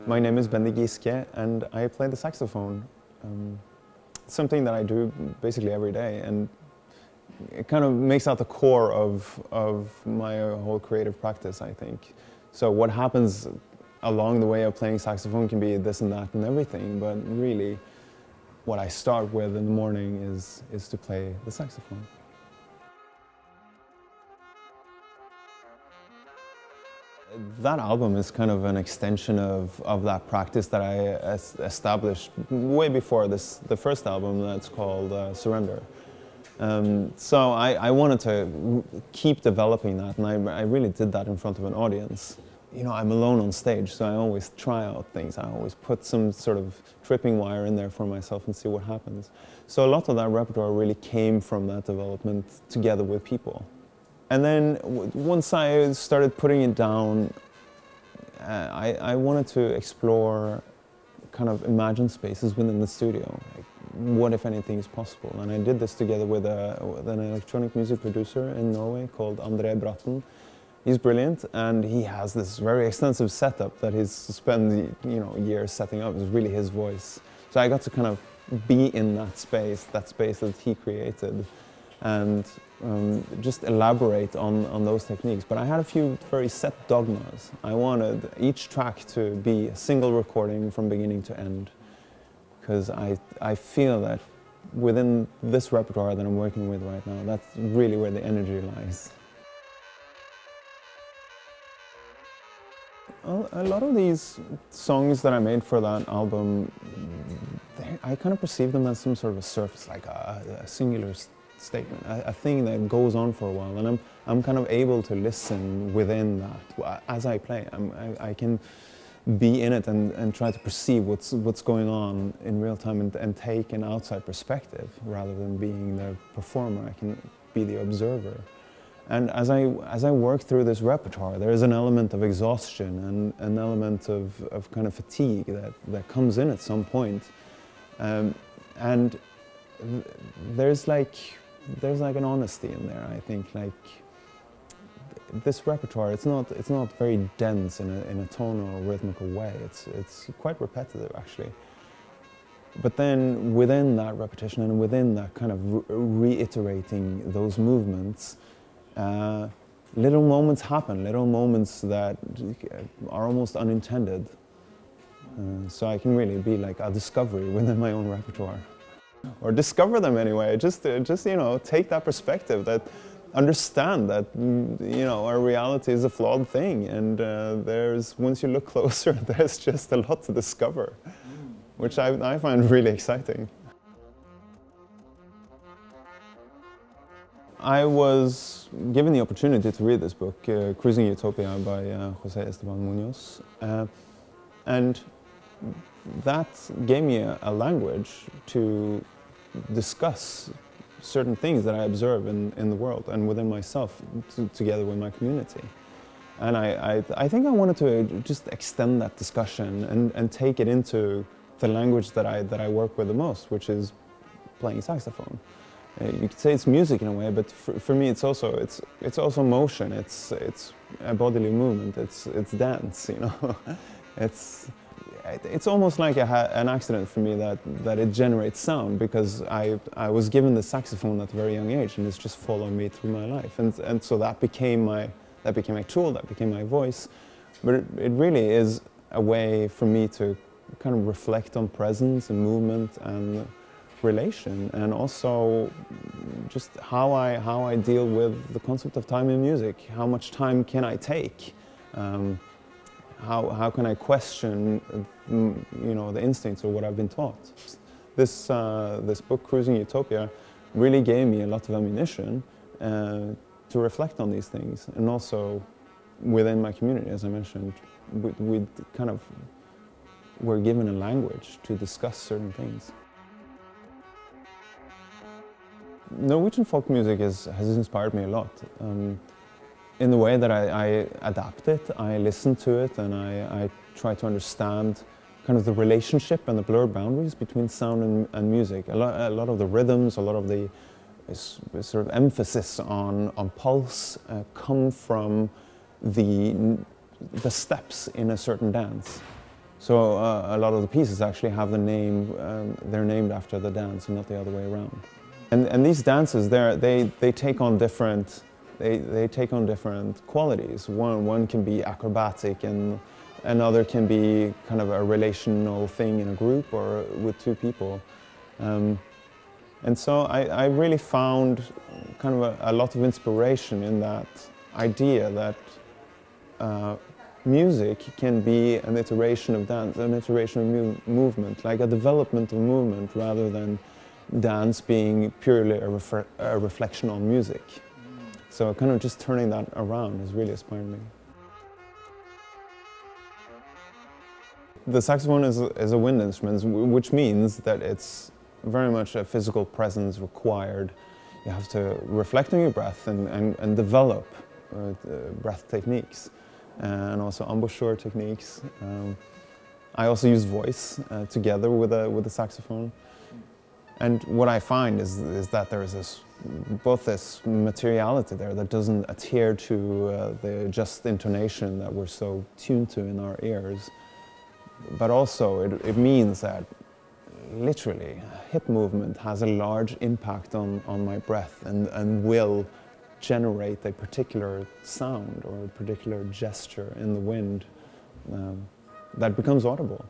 My name is Bendik Giske and I play the saxophone. Something that I do basically every day, and it kind of makes out the core of my whole creative practice, I think. So what happens along the way of playing saxophone can be this and that and everything, but really what I start with in the morning is to play the saxophone. That album is kind of an extension of that practice that I established way before the first album that's called Surrender. So I wanted to keep developing that, and I really did that in front of an audience. You know, I'm alone on stage, so I always try out things. I always put some sort of tripping wire in there for myself and see what happens. So a lot of that repertoire really came from that development together with people. And then once I started putting it down, I wanted to explore kind of imagined spaces within the studio. Like, what, if anything, is possible? And I did this together with an electronic music producer in Norway called Bratten. He's brilliant, and he has this very extensive setup that he's spent years setting up. It's really his voice. So I got to kind of be in that space that he created, and just elaborate on those techniques. But I had a few very set dogmas. I wanted each track to be a single recording from beginning to end, because I feel that within this repertoire that I'm working with right now, that's really where the energy lies. A lot of these songs that I made for that album, I kind of perceive them as some sort of a surface, like a singular statement, a thing that goes on for a while, and I'm kind of able to listen within that as I play. I can be in it and try to perceive what's going on in real time and take an outside perspective rather than being the performer. I can be the observer. And as I work through this repertoire, there is an element of exhaustion and an element of kind of fatigue that comes in at some point. And there's like an honesty in there. I think, like, this repertoire, it's not very dense in a tonal or rhythmical way. It's quite repetitive, actually. But then within that repetition and within that kind of reiterating those movements, little moments happen, little moments that are almost unintended. So I can really be like a discovery within my own repertoire. Or discover them anyway, just take that perspective, that understand that our reality is a flawed thing, and once you look closer, there's just a lot to discover, which I find really exciting. I was given the opportunity to read this book, Cruising Utopia by José Esteban Munoz, and that gave me a language to discuss certain things that I observe in the world and within myself, together with my community. And I think I wanted to just extend that discussion and take it into the language that I work with the most, which is playing saxophone. You could say it's music in a way, but for me it's also motion. It's a bodily movement. It's dance. It's almost like an accident for me that it generates sound, because I was given the saxophone at a very young age, and it's just followed me through my life, and so that became my tool, that became my voice. But it really is a way for me to kind of reflect on presence and movement and relation, and also just how I deal with the concept of time in music. How much time can I take? How can I question the instincts of what I've been taught? This book, Cruising Utopia, really gave me a lot of ammunition to reflect on these things, and also within my community, as I mentioned, we kind of were given a language to discuss certain things. Norwegian folk music has inspired me a lot. In the way that I adapt it, I listen to it, and I try to understand kind of the relationship and the blurred boundaries between sound and music. A lot of the rhythms, a lot of the sort of emphasis on pulse come from the steps in a certain dance. So a lot of the pieces actually have the name, they're named after the dance and not the other way around. And these dances, they take on different, they take on different qualities. One can be acrobatic, and another can be kind of a relational thing in a group or with two people. And so I really found kind of a lot of inspiration in that idea that music can be an iteration of dance, an iteration of movement, like a development of movement rather than dance being purely a reflection on music. So kind of just turning that around has really inspired me. The saxophone is a wind instrument, which means that it's very much a physical presence required. You have to reflect on your breath and develop breath techniques and also embouchure techniques. I also use voice together with a saxophone. And what I find is that there is both this materiality there that doesn't adhere to the just intonation that we're so tuned to in our ears, but also it means that literally hip movement has a large impact on my breath and will generate a particular sound or a particular gesture in the wind that becomes audible.